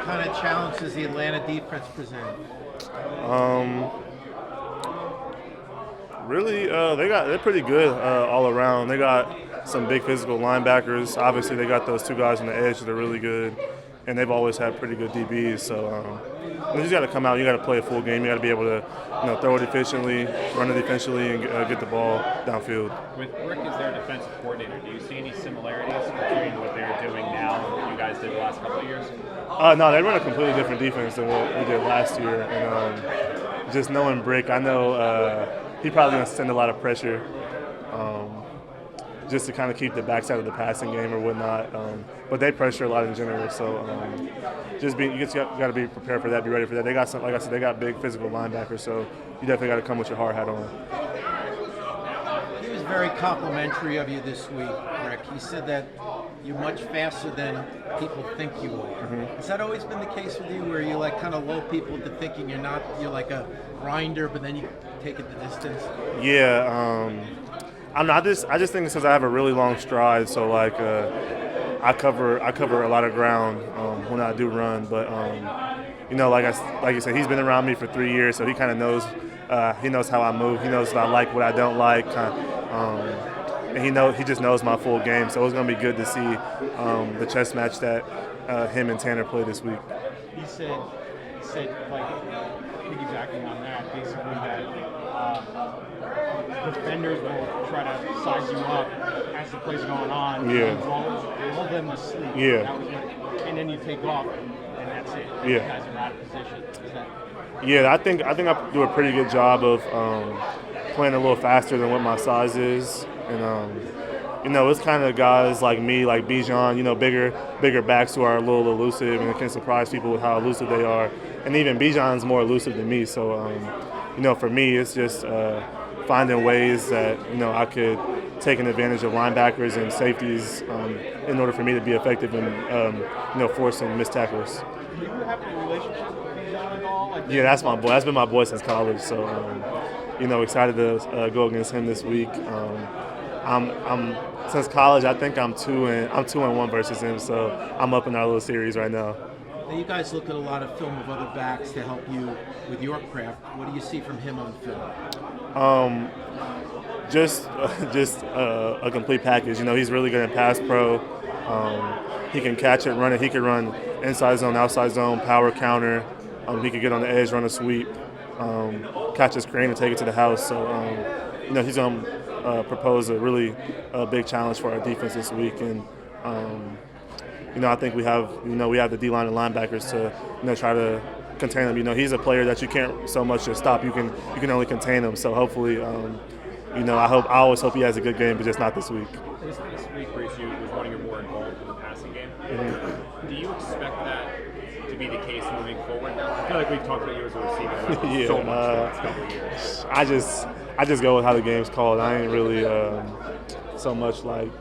kind of challenge does the Atlanta defense present? Really, they're pretty good all around. They got some big physical linebackers. Obviously, they got those two guys on the edge that are really good, and they've always had pretty good DBs. So you just got to come out. You got to play a full game. You got to be able to, throw it efficiently, run it efficiently, and get the ball downfield. With Rick as their defensive coordinator, do you see any similarities between what they're doing now and what you guys did the last couple of years? No, they run a completely different defense than what we did last year. And just knowing Brick, I know he probably going to send a lot of pressure just to kind of keep the backside of the passing game or whatnot. But they pressure a lot in general, so you just got to be prepared for that, be ready for that. They got like I said, they got big physical linebackers, so you definitely got to come with your hard hat on. He was very complimentary of you this week, Rick. He said that you're much faster than people think you are. Mm-hmm. Has that always been the case with you, where you like kind of lull people into thinking you're like a grinder, but then you take it the distance? Yeah, I just think it's because I have a really long stride, so like I cover a lot of ground when I do run. But like you said, he's been around me for 3 years, so he kind of knows. He knows how I move. He knows what I like, what I don't like. And he just knows my full game. So it's going to be good to see the chess match that him and Tanner play this week. He said like piggybacking on that, basically that defenders will try to size you up as the play's going on. Yeah. Lull them to sleep. Yeah. And then you take off, and that's it. Yeah. You guys are out of position. Yeah, I think I do a pretty good job of playing a little faster than what my size is, and it's kind of guys like me, like Bijan, bigger backs who are a little elusive and can surprise people with how elusive they are, and even Bijan's more elusive than me. So, for me, it's just finding ways that I could take an advantage of linebackers and safeties in order for me to be effective in forcing missed tackles. Do you have any relationship with Bijan at all? Yeah, that's my boy. That's been my boy since college. So, excited to go against him this week. I'm since college. I think I'm 2-1 versus him. So I'm up in our little series right now. Now you guys look at a lot of film of other backs to help you with your craft. What do you see from him on film? Just a complete package. He's really good at pass pro. He can catch it, run it. He can run inside zone, outside zone, power counter. He could get on the edge, run a sweep, catch a screen, and take it to the house. So, he's going to propose a really big challenge for our defense this week. And, I think we have the D-line and linebackers to, try to contain him. He's a player that you can't so much just stop. You can only contain him. So hopefully, I always hope he has a good game, but just not this week. This week, Breece, was one of your more involved in the passing game. Mm-hmm. Do you expect that to be the case moving forward now? I feel like we've talked about you as a receiver so much the last couple of years. I just go with how the game's called. I ain't really so much like,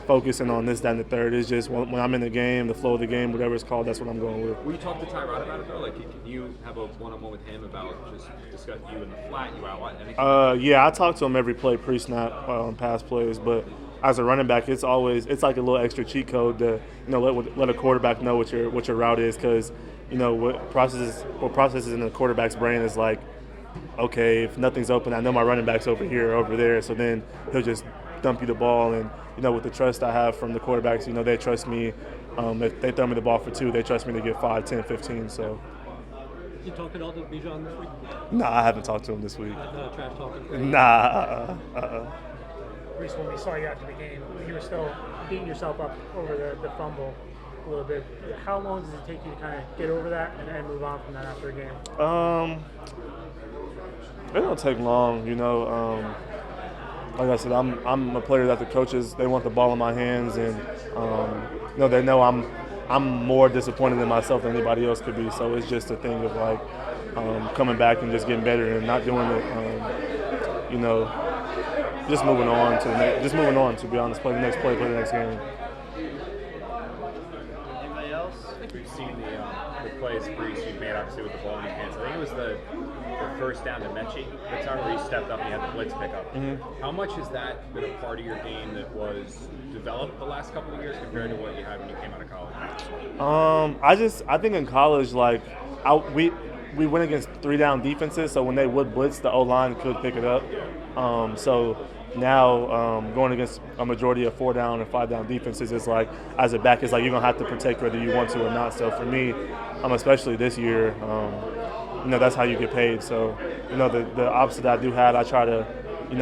focusing on this, that, and the third. It's just when I'm in the game, the flow of the game, whatever it's called, that's what I'm going with. Will you talk to Tyrod about it, though? Like, can you have a one-on-one with him about just discuss you in the flat, you outline anything? Yeah, I talk to him every play, pre-snap, on pass plays, but as a running back, it's like a little extra cheat code to let a quarterback know what your route is, because what processes in the quarterback's brain is like, okay, if nothing's open, I know my running back's over here or over there, so then he'll just dump you the ball. And with the trust I have from the quarterbacks, they trust me. If they throw me the ball for 2, they trust me to get 5, 10, 15. So. Did you talk at all to Bijan this week? Nah, I haven't talked to him this week. Trash talking? Nah. Breece, when we saw you after the game, you were still beating yourself up over the fumble a little bit. How long does it take you to kind of get over that and move on from that after a game? It don't take long, Like I said, I'm a player that the coaches, they want the ball in my hands, and they know I'm more disappointed in myself than anybody else could be. So it's just a thing of like coming back and just getting better and not doing it. Just moving on to be honest. Play the next play, play the next game. Anybody else? I think we've seen the plays Breece you've made obviously with the ball in your hands. I think it was the first down to Mechie, the time where he stepped up and he had the blitz pickup. Mm-hmm. How much has that been a part of your game that was developed the last couple of years compared to what you had when you came out of college? I think in college, like, we went against 3-down defenses, so when they would blitz, the O-line could pick it up. So now going against a majority of 4-down and 5-down defenses is like, as a back, it's like you're gonna have to protect whether you want to or not. So for me, especially this year, that's how you get paid. So the opposite that I do have, I try to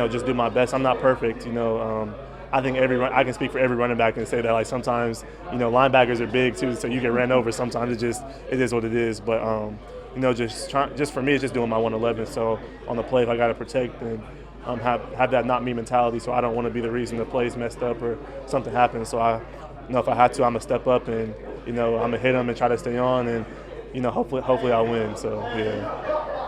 just do my best. I'm not perfect. I think I can speak for every running back and say that, like, sometimes linebackers are big too, so you get ran over. Sometimes it is what it is. But just for me, it's just doing my 111. So on the play, if I got to protect and have that not me mentality, so I don't want to be the reason the play's messed up or something happens. So if I had to, I'm gonna step up and I'm gonna hit them and try to stay on, and hopefully I'll win. So yeah.